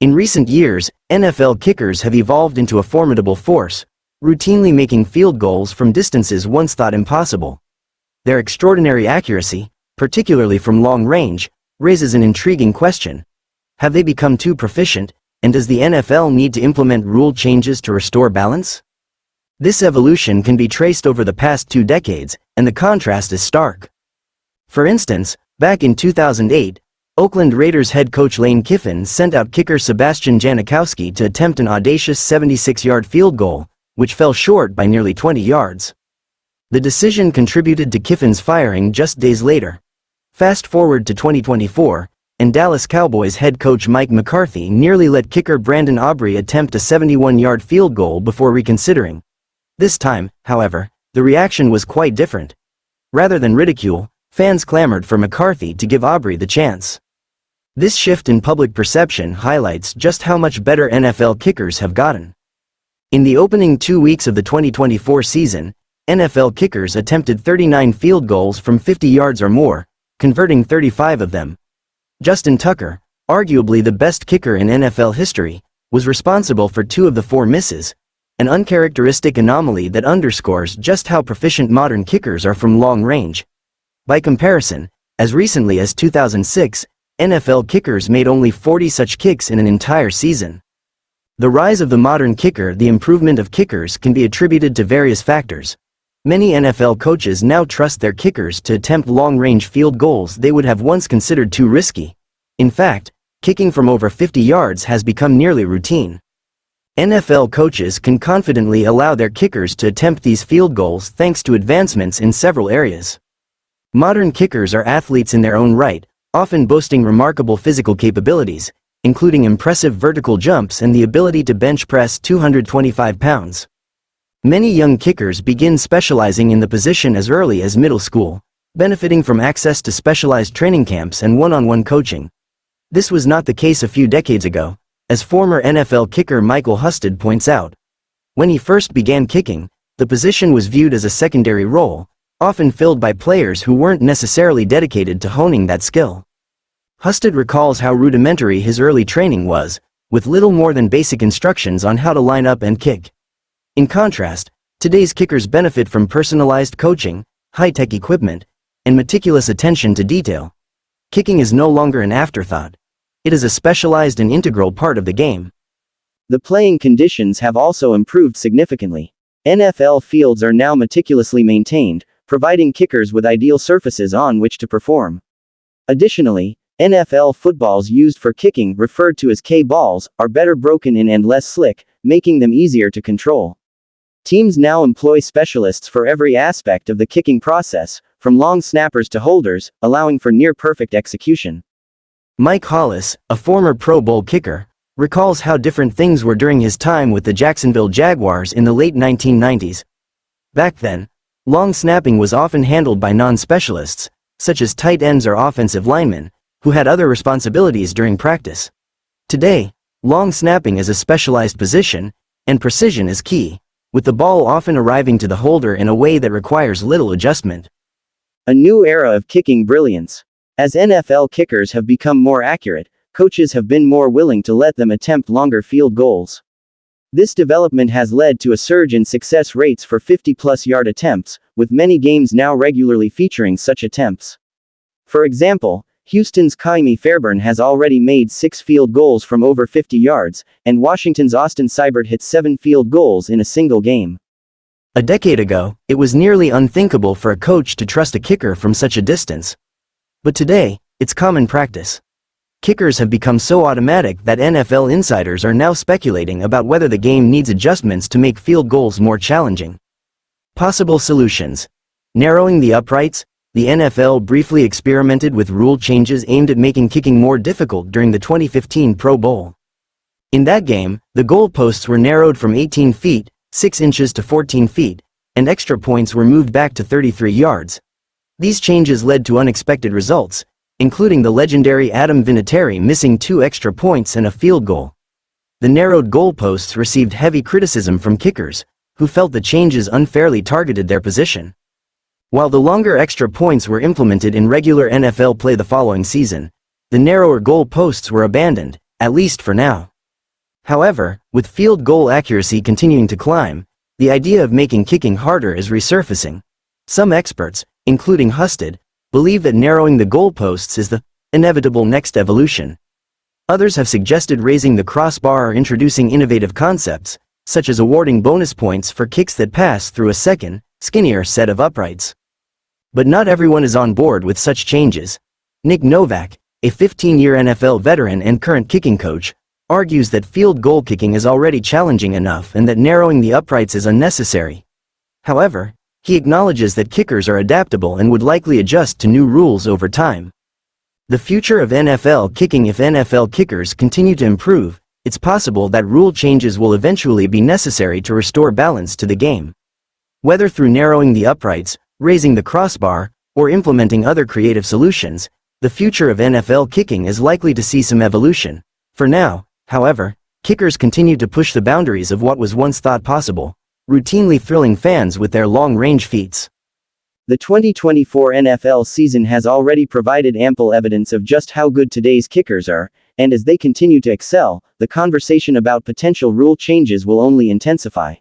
In recent years, NFL kickers have evolved into a formidable force, routinely making field goals from distances once thought impossible. Their extraordinary accuracy, particularly from long range, raises an intriguing question. Have they become too proficient, and does the NFL need to implement rule changes to restore balance? This evolution can be traced over the past 2 decades, and the contrast is stark. For instance, back in 2008, Oakland Raiders head coach Lane Kiffin sent out kicker Sebastian Janikowski to attempt an audacious 76-yard field goal, which fell short by nearly 20 yards. The decision contributed to Kiffin's firing just days later. Fast forward to 2024, and Dallas Cowboys head coach Mike McCarthy nearly let kicker Brandon Aubrey attempt a 71-yard field goal before reconsidering. This time, however, the reaction was quite different. Rather than ridicule, fans clamored for McCarthy to give Aubrey the chance. This shift in public perception highlights just how much better NFL kickers have gotten. In the opening 2 weeks of the 2024 season, NFL kickers attempted 39 field goals from 50 yards or more, converting 35 of them. Justin Tucker, arguably the best kicker in NFL history, was responsible for 2 of the 4 misses, an uncharacteristic anomaly that underscores just how proficient modern kickers are from long range. By comparison, as recently as 2006, NFL kickers made only 40 such kicks in an entire season. The rise of the modern kicker. The improvement of kickers can be attributed to various factors. Many NFL coaches now trust their kickers to attempt long-range field goals they would have once considered too risky. In fact, kicking from over 50 yards has become nearly routine. NFL coaches can confidently allow their kickers to attempt these field goals thanks to advancements in several areas. Modern kickers are athletes in their own right, often boasting remarkable physical capabilities, including impressive vertical jumps and the ability to bench press 225 pounds. Many young kickers begin specializing in the position as early as middle school, benefiting from access to specialized training camps and one-on-one coaching. This was not the case a few decades ago, as former NFL kicker Michael Husted points out. When he first began kicking, the position was viewed as a secondary role, often filled by players who weren't necessarily dedicated to honing that skill. Husted recalls how rudimentary his early training was, with little more than basic instructions on how to line up and kick. In contrast, today's kickers benefit from personalized coaching, high-tech equipment, and meticulous attention to detail. Kicking is no longer an afterthought. It is a specialized and integral part of the game. The playing conditions have also improved significantly. NFL fields are now meticulously maintained, providing kickers with ideal surfaces on which to perform. Additionally, NFL footballs used for kicking, referred to as K-balls, are better broken in and less slick, making them easier to control. Teams now employ specialists for every aspect of the kicking process, from long snappers to holders, allowing for near-perfect execution. Mike Hollis, a former Pro Bowl kicker, recalls how different things were during his time with the Jacksonville Jaguars in the late 1990s. Back then, long snapping was often handled by non-specialists, such as tight ends or offensive linemen, who had other responsibilities during practice. Today, long snapping is a specialized position, and precision is key, with the ball often arriving to the holder in a way that requires little adjustment. A new era of kicking brilliance. As NFL kickers have become more accurate, coaches have been more willing to let them attempt longer field goals. This development has led to a surge in success rates for 50-plus yard attempts, with many games now regularly featuring such attempts. For example, Houston's Kaimi Fairbairn has already made 6 field goals from over 50 yards, and Washington's Austin Seibert hit 7 field goals in a single game. A decade ago, it was nearly unthinkable for a coach to trust a kicker from such a distance. But today, it's common practice. Kickers have become so automatic that NFL insiders are now speculating about whether the game needs adjustments to make field goals more challenging. Possible solutions. Narrowing the uprights. The NFL briefly experimented with rule changes aimed at making kicking more difficult during the 2015 Pro Bowl. In that game, the goalposts were narrowed from 18 feet, 6 inches to 14 feet, and extra points were moved back to 33 yards. These changes led to unexpected results, including the legendary Adam Vinatieri missing 2 extra points and a field goal. The narrowed goalposts received heavy criticism from kickers, who felt the changes unfairly targeted their position. While the longer extra points were implemented in regular NFL play the following season, the narrower goalposts were abandoned, at least for now. However, with field goal accuracy continuing to climb, the idea of making kicking harder is resurfacing. Some experts, including Husted, believe that narrowing the goalposts is the inevitable next evolution. Others have suggested raising the crossbar or introducing innovative concepts, such as awarding bonus points for kicks that pass through a second, skinnier set of uprights. But not everyone is on board with such changes. Nick Novak, a 15-year NFL veteran and current kicking coach, argues that field goal kicking is already challenging enough and that narrowing the uprights is unnecessary. However, he acknowledges that kickers are adaptable and would likely adjust to new rules over time. The future of NFL kicking. If NFL kickers continue to improve, it's possible that rule changes will eventually be necessary to restore balance to the game. Whether through narrowing the uprights, raising the crossbar, or implementing other creative solutions, the future of NFL kicking is likely to see some evolution. For now, however, kickers continue to push the boundaries of what was once thought possible, routinely thrilling fans with their long-range feats. The 2024 NFL season has already provided ample evidence of just how good today's kickers are, and as they continue to excel, the conversation about potential rule changes will only intensify.